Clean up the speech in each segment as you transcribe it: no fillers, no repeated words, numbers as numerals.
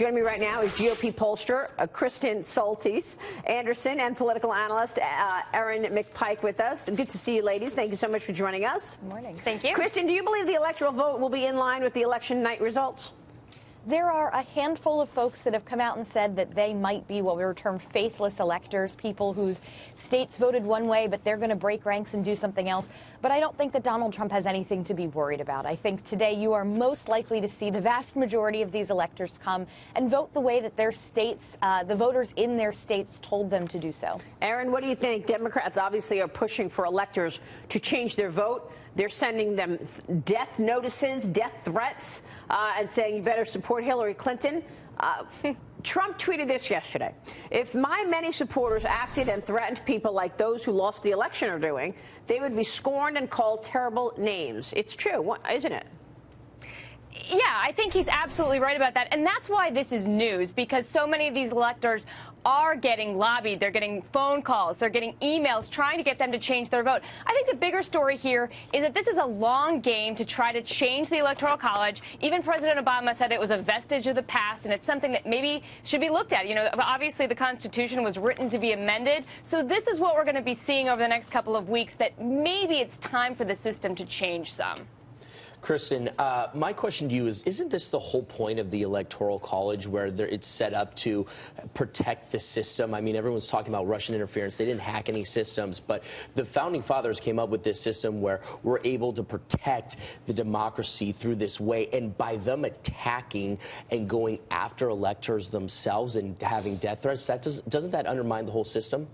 Joining me right now is GOP pollster Kristen, Soltis, Anderson, and political analyst Erin McPike with us. Good to see you, ladies. Thank you so much for joining us. Good morning. Thank you. Kristen, do you believe the electoral vote will be in line with the election night results? There are a handful of folks that have come out and said that they might be what we were termed faithless electors, people whose states voted one way, but they're going to break ranks and do something else. But I don't think that Donald Trump has anything to be worried about. I think today you are most likely to see the vast majority of these electors come and vote the way that their states, the voters in their states told them to do so. Erin, what do you think? Democrats obviously are pushing for electors to change their vote. They're sending them death notices, death threats, and saying you better support Hillary Clinton. Trump tweeted this yesterday. If my many supporters acted and threatened people like those who lost the election are doing, they would be scorned and called terrible names. It's true, isn't it? Yeah, I think he's absolutely right about that. And that's why this is news, because so many of these electors are getting lobbied. They're getting phone calls. They're getting emails trying to get them to change their vote. I think the bigger story here is that this is a long game to try to change the Electoral College. Even President Obama said it was a vestige of the past, and it's something that maybe should be looked at. You know, obviously the Constitution was written to be amended. So this is what we're going to be seeing over the next couple of weeks, that maybe it's time for the system to change some. Kristen, my question to you is, isn't this the whole point of the Electoral College, where it's set up to protect the system? I mean, everyone's talking about Russian interference. They didn't hack any systems, but the Founding Fathers came up with this system where we're able to protect the democracy through this way, and by them attacking and going after electors themselves and having death threats, doesn't that undermine the whole system?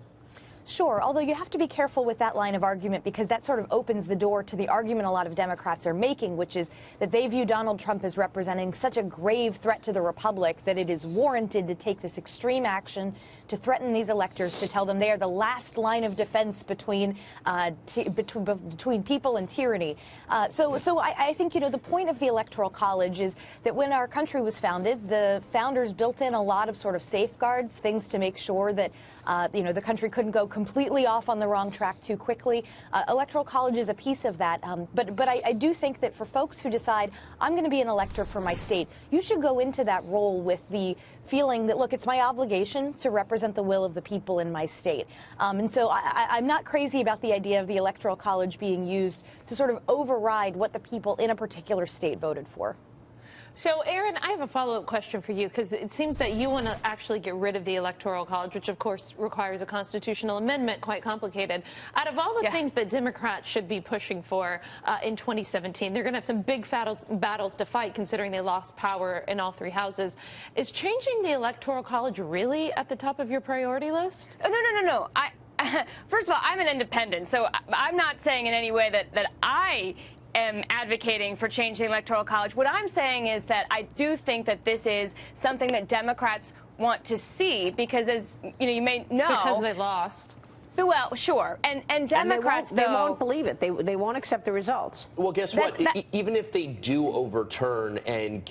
Sure, although you have to be careful with that line of argument, because that sort of opens the door to the argument a lot of Democrats are making, which is that they view Donald Trump as representing such a grave threat to the republic that it is warranted to take this extreme action to threaten these electors, to tell them they are the last line of defense between people and tyranny. So I think, you know, the point of the Electoral College is that when our country was founded, the founders built in a lot of sort of safeguards, things to make sure that you know, the country couldn't go completely off on the wrong track too quickly. Electoral College is a piece of that. But I do think that for folks who decide, I'm going to be an elector for my state, you should go into that role with the feeling that, look, it's my obligation to represent the will of the people in my state. And so I'm not crazy about the idea of the Electoral College being used to sort of override what the people in a particular state voted for. So, Erin, I have a follow-up question for you, because it seems that you want to actually get rid of the Electoral College, which, of course, requires a constitutional amendment, quite complicated. Out of all the things that Democrats should be pushing for in 2017, they're going to have some big battles to fight, considering they lost power in all three houses. Is changing the Electoral College really at the top of your priority list? Oh, no. First of all, I'm an independent, so I'm not saying in any way that I am advocating for changing the Electoral College. What I'm saying is that I do think that this is something that Democrats want to see, because, as you know, you may know, because they lost. Well, sure, and Democrats, they won't believe it. They won't accept the results. Well, guess what? Even if they do overturn and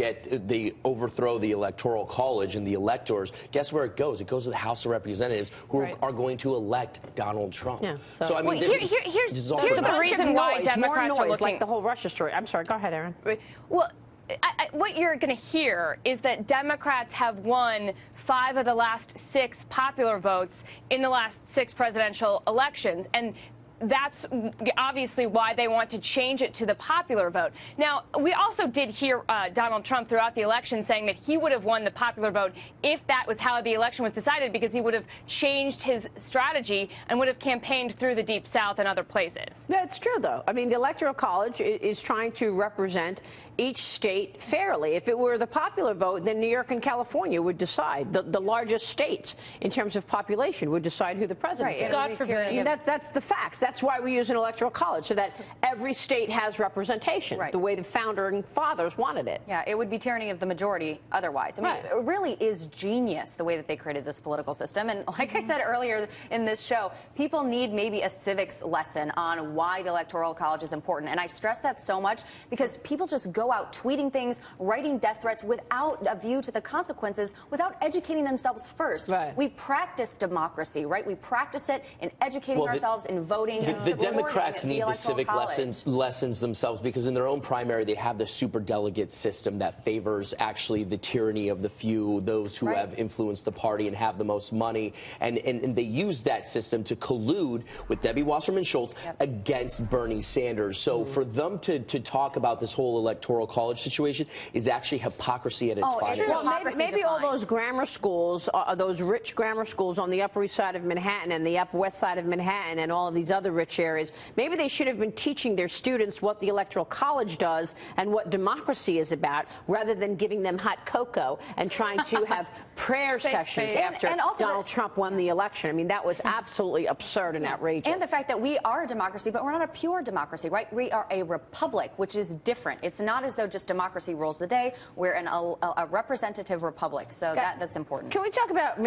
overthrow the Electoral College and the electors, guess where it goes? It goes to the House of Representatives, who are going to elect Donald Trump. Yeah, so I mean, here's the reason why Democrats are looking, like the whole Russia story. I'm sorry. Go ahead, Erin. Well, what you're going to hear is that Democrats have won 5 of the last 6 popular votes in the last 6 presidential elections, and that's obviously why they want to change it to the popular vote. Now, we also did hear Donald Trump throughout the election saying that he would have won the popular vote if that was how the election was decided, because he would have changed his strategy and would have campaigned through the Deep South and other places. That's true, though. I mean, the Electoral College is trying to represent each state fairly. If it were the popular vote, then New York and California would decide. The largest states, in terms of population, would decide who the president is. God forbid. That's the facts. That's why we use an electoral college, so that every state has representation, the way the founding fathers wanted it. Yeah, it would be tyranny of the majority otherwise. I mean, it really is genius the way that they created this political system. And like I said earlier in this show, people need maybe a civics lesson on why the Electoral College is important. And I stress that so much because people just go out tweeting things, writing death threats without a view to the consequences, without educating themselves first. We practice democracy, right? We practice it in educating ourselves, in voting. The Democrats need the civic lessons themselves, because in their own primary they have the superdelegate system that favors actually the tyranny of the few, those who have influenced the party and have the most money, and they use that system to collude with Debbie Wasserman Schultz against Bernie Sanders. So for them to talk about this whole Electoral College situation is actually hypocrisy at its finest. Well, maybe all those grammar schools, those rich grammar schools on the Upper East Side of Manhattan and the Upper West Side of Manhattan and all of these other rich areas, maybe they should have been teaching their students what the Electoral College does and what democracy is about, rather than giving them hot cocoa and trying to have prayer sessions after Donald Trump won the election. I mean, that was absolutely absurd and outrageous. And the fact that we are a democracy, but we're not a pure democracy, right? We are a republic, which is different. It's not as though just democracy rules the day. We're a representative republic, so that's important. Can we talk about